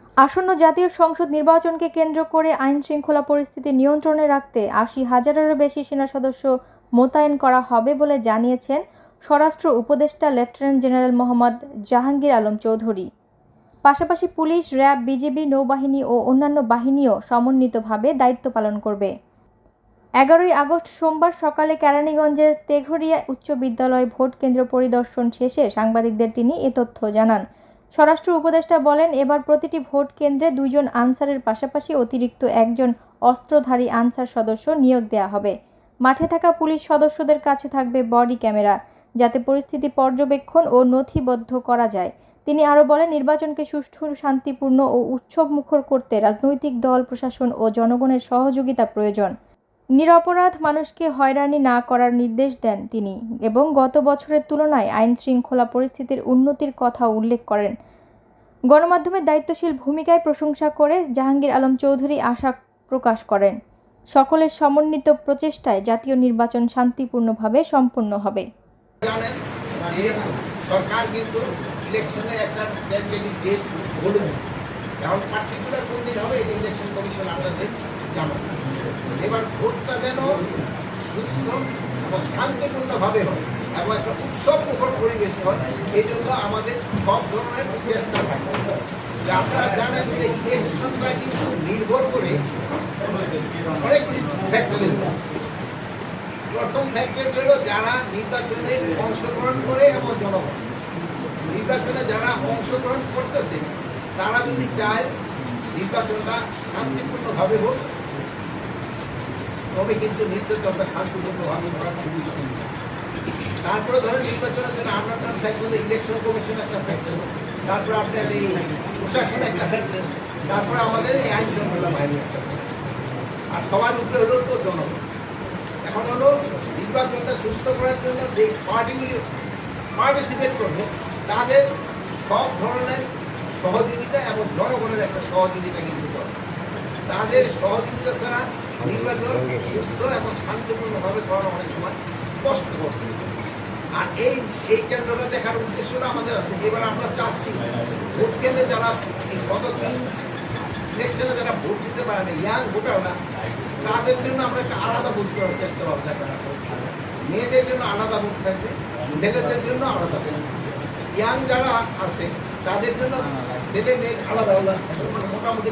আসন্ন জাতীয় সংসদ নির্বাচনকে কেন্দ্র করে আইনশৃঙ্খলা পরিস্থিতি নিয়ন্ত্রণে রাখতে ৮০,০০০-এরও বেশি সেনা সদস্য মোতায়েন করা হবে বলে জানিয়েছেন স্বরাষ্ট্র উপদেষ্টা লেফটেন্যান্ট জেনারেল মোহাম্মদ জাহাঙ্গীর আলম চৌধুরী। পাশাপাশি পুলিশ, র্যাব, বিজিবি, নৌবাহিনী ও অন্যান্য বাহিনীও সমন্বিতভাবে দায়িত্ব পালন করবে। ১১ই আগস্ট সোমবার সকালে কেরানীগঞ্জের তেঘরিয়া উচ্চ বিদ্যালয় ভোট কেন্দ্র পরিদর্শন শেষে সাংবাদিকদের তিনি এ তথ্য জানান। স্বরাষ্ট্র উপদেষ্টা বলেন, এবার প্রতিটি ভোট কেন্দ্রে ২ জন আনসারের পাশাপাশি অতিরিক্ত একজন অস্ত্রধারী আনসার সদস্য নিয়োগ দেওয়া হবে। মাঠে থাকা পুলিশ সদস্যদের কাছে থাকবে বডি ক্যামেরা, যাতে পরিস্থিতি পর্যবেক্ষণ ও নথিবদ্ধ করা যায়। তিনি আরও বলেন, নির্বাচনকে সুষ্ঠু, শান্তিপূর্ণ ও উৎসবমুখর করতে রাজনৈতিক দল, প্রশাসন ও জনগণের সহযোগিতা প্রয়োজন। নিরপরাধ মানুষকে হয়রানি না করার নির্দেশ দেন তিনি এবং গত বছরের তুলনায় আইনশৃঙ্খলা পরিস্থিতির উন্নতির কথা উল্লেখ করেন। গণমাধ্যমের দায়িত্বশীল ভূমিকায় প্রশংসা করে জাহাঙ্গীর আলম চৌধুরী আশা প্রকাশ করেন, সকলের সমন্বিত প্রচেষ্টায় জাতীয় নির্বাচন শান্তিপূর্ণভাবে সম্পন্ন হবে। সরকার কিন্তু ইলেকশনে একটা ডেট বলে এখন পার্টিকুলার কোন দিন হবে এই ইলেকশন কমিশন আপনাদের জানান। এবার ভোটটা যেন সুস্থ এবং শান্তিপূর্ণভাবে হয় এবং একটা উৎসব মুখর পরিবেশ হয়, এই জন্য আমাদের সব ধরনের চেষ্টা থাকে। আপনারা জানেন যে ইলেকশনটা কিন্তু নির্ভর করে অনেকগুলি ফ্যাক্টরের উপর। প্রথম ফ্যাক্টর হল যারা নির্বাচনে অংশগ্রহণ করে এবং জনগণ নির্বাচনে যারা অংশগ্রহণ করতেছে তারা যদি চায় নির্বাচনটা শান্তিপূর্ণভাবে হোক, তবে কিন্তু নির্বাচনটা শান্তিপূর্ণভাবে করা খুবই জরুরি। তারপরে ধরেন নির্বাচনের জন্য আপনার ফ্যাক্টর, ইলেকশন কমিশন একটা ফ্যাক্টর, তারপরে আপনার এই প্রশাসন একটা ফ্যাক্টর, তারপরে আমাদের এই আইন শৃঙ্খলা বাহিনী একটা ফ্যাক্টর, আর সবার উপরে হলো তো জনগণ। এখন হলো নির্বাচনটা সুস্থ করার জন্য যে পার্টিগুলি পার্টিসিপেট করবে তাদের সব ধরনের সহযোগিতা এবং জনগণের একটা সহযোগিতা কিন্তু করে। তাদের সহযোগিতা ছাড়া নির্বাচন সুস্থ এবং শান্তিপূর্ণভাবে করানো অনেক সময় কষ্ট করতে। আর এই কেন্দ্রটা দেখার উদ্দেশ্যটা আমাদের আছে। এবার আমরা চাচ্ছি ভোট কেন্দ্রে যারা এই গত 3 ইলেকশনে যারা ভোট দিতে পারে না, ইয়াং ভোটাররা, তাদের জন্য আমরা একটা আলাদা ভোট করার চেষ্টা ভাবনা করা। মেয়েদের জন্য আলাদা ভোট থাকবে, ছেলেদের জন্য আলাদা ভোট। ইয়াং যারা আছে তাদের জন্য ছেলে মেয়ে আলাদা আলাদা মোটামুটি